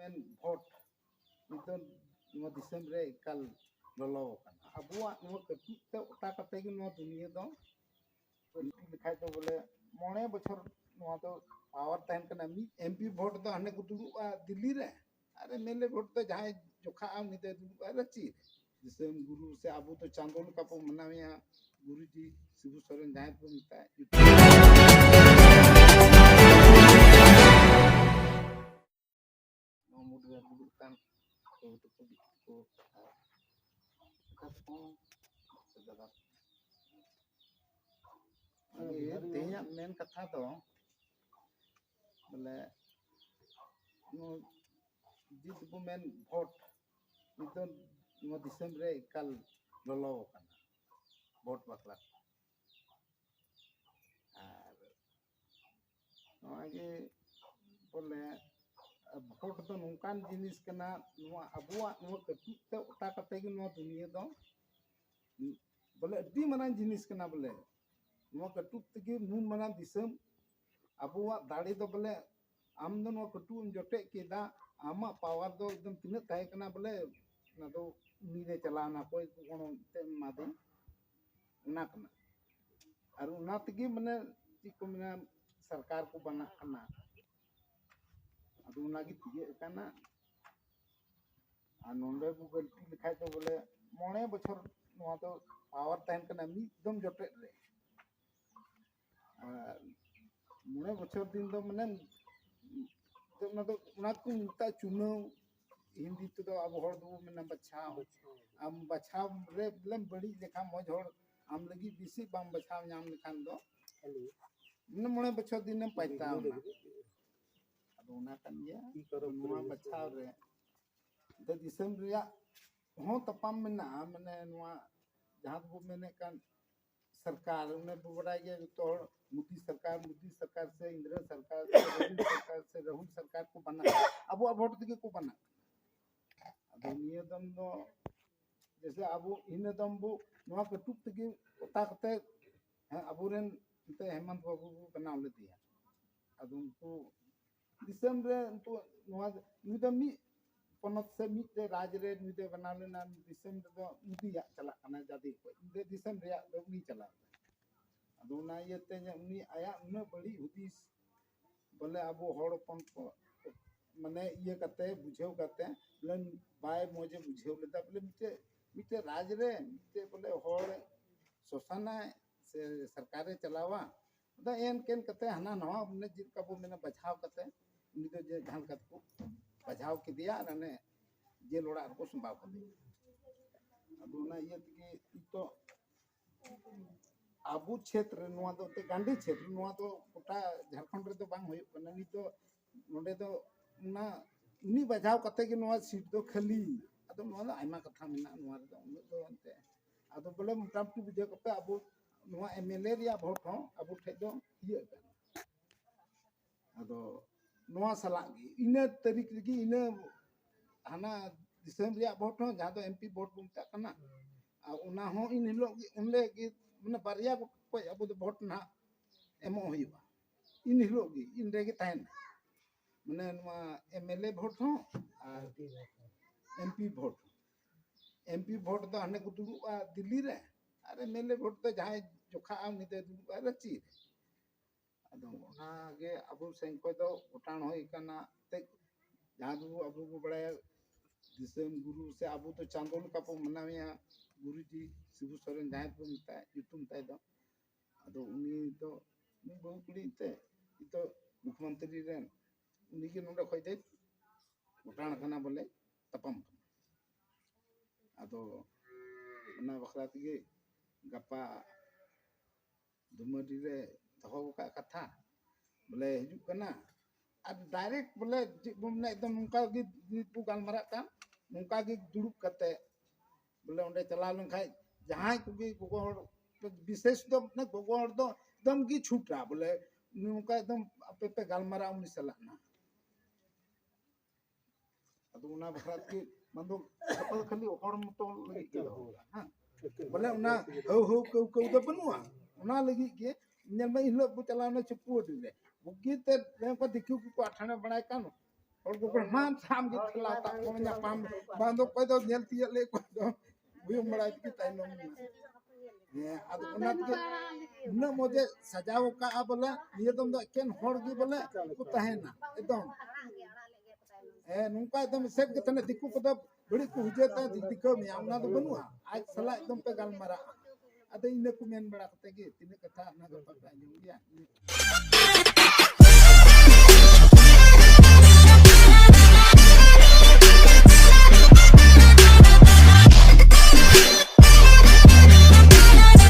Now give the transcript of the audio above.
men vote itu nua disem re ikal lolo kan abuak nua ketuk te uta kate gi nua dunia do likhai to bole mone bochor nua to power तहन कना मी MP vote तो हने को दुरुआ दिल्ली रे अरे मेले vote तो जहां जोखा आम निते दुरुआ रची जिसम गुरु से आबू तो चांदोल का पो मनाविया गुरु जी शिबू सोरेन जहां को मिता मुड रे दुरुतान तो को कपो सदा ये तेया मेन कथा तो बोले जित को main vote itu nua disem re ikal lolo kan vote bakla ar noa ge bole vote तो नोंकान जिनिस कना नोa abuak nua ketuk te uta kate gi nua dunia do बोले अड्डी मनान जिनिस कना बोले नोa ketuk tege nun manan disem abuak दाड़ी दो बोले आम दो नोa ketuk जोटे केदा आमा पावर दो एकदम तिना ताहे कना बोले ना तो नीरे चलाना कोई कोनो ते मादे ना कना और उना तगे मने ची को मना सरकार को बना कना अदु उना गी तिगे कना आ नोंडे बु गलती लिखाय तो बोले मोणे बछर नोआ तो पावर तहन कना मी एकदम जोटे रे मोणे बछर दिन दो मने तो ना तो उना को मुता चुनाव हिंदी तो अब हर दो में बचाव हम बचाव रे लम बड़ी लेखा मज हर हम लगी बिसी बम बचाव नाम लिखान दो न मोने बछो दिन पाइता अब उना कन गया नोआ बचाव रे द दिसम रिया हो तपम में ना मने नोआ जहां को मैंने कन सरकार ने बड़ाई गया तो मोदी सरकार से इंदिरा सरकार से राहुल सरकार को बना अब वोट दिके को बना दुनिया दम दो जैसे अबो इन दम बो नोआ कटुक तगे उता कते अबुरेन ते हेमंत बाबू को बनाव ले दिया अब उनको दिसम रे तो नोआ निदमी पनत से मिते राज रे निदे बनाव ले ना दिसम दो मुदिया चला कना जादी को निदे दिसम रे दो नी चला अब उना येते उनी आया उना बड़ी हुदिस बोले अबो हड़पन को माने ये कते बुझेव कते लन बाय मोजे बुझेव लेता बोले मिटे राज रे मिटे बोले हड़ शोषण से सरकारे चलावा दा एन केन कते हना नवा ने जित का मैंने बचाव कते उनी तो जे धान कत को बचाव के दिया ने जे लोड़ा को संभाव कर दिया अब ना ये तो आबू क्षेत्र नोआ दो ते गांधी क्षेत्र नोआ तो गोटा झारखंड रे तो बांग होय कना नि तो नोडे तो ना उनी बचाव कते के नोआ सीट तो खाली अदो नोआ आयमा कथा मेना नोआ रे उन तो अंते अदो बोले मोटामटी बुझे कते आबू नोआ एमएलए रिया भोट हो आबू ठे दो ये अदो नोआ सला इने तारीख रे इने हाना दिसम रिया भोट हो जहां तो एमपी भोट बुमता कना आ उना हो इन हिलो उनले की मने बारिया को अब भोट ना एमो होइबा इन हिलो गी इन रे गे ताहन मने नोआ एमएलए भोट हो आ एमपी भोट तो हने को दुरुआ दिल्ली रे अरे मेले भोट तो जहां जोखा आम निते दुरुआ रची अदो ना गे अबु संको तो उठान होई कना ते जहां दु अबु को बड़ा दिसम गुरु से अबु तो चांदोल का पो मनाविया गुरु जी शिबू सोरेन जहां को मिता युतुम ताई दो अदो उनी तो नी बहु कुड़ी ते तो मुख्यमंत्री रेन उनी के नोडे खोय दे उठान खाना बोले तपम अदो ना बखरा तगे गप्पा दुमडी रे दहो का कथा बोले हिजु कना आ डायरेक्ट बोले बुमने एकदम उनका गी बु गालमारा का उनका गी दुड़ुब कते बोले ओंडे चला लन खाय जहां कुगी गोगो विशेष तो ने गोगो दो एकदम गी छूटा बोले उनका एकदम अपे पे गालमारा उनी सलाना अदो उना बखरा की मंदो अपल खाली ओखड़ मतो लगी के हां बोले उना हो को तो बनुआ उना लगी के नेल में हिलो बु चलाना चपुड रे बुगी ते को दिखु को आठाना बनाय कानो और को प्रमाण साम के थला ता को nya pam bando ko do nyel tiya le ko do bu mara ki tai no ya adu onat ke na moje sajao ka bola niye dom do ken hor gi bola ku tahena edom nungka एकदम सेब के तने दिक्कु को बड़ी को हुजेता दिक्कु में आमना तो बनवा आज सला एकदम पे गाल मारा अते इने को मेन बड़ा कते के तिने कथा ना गप का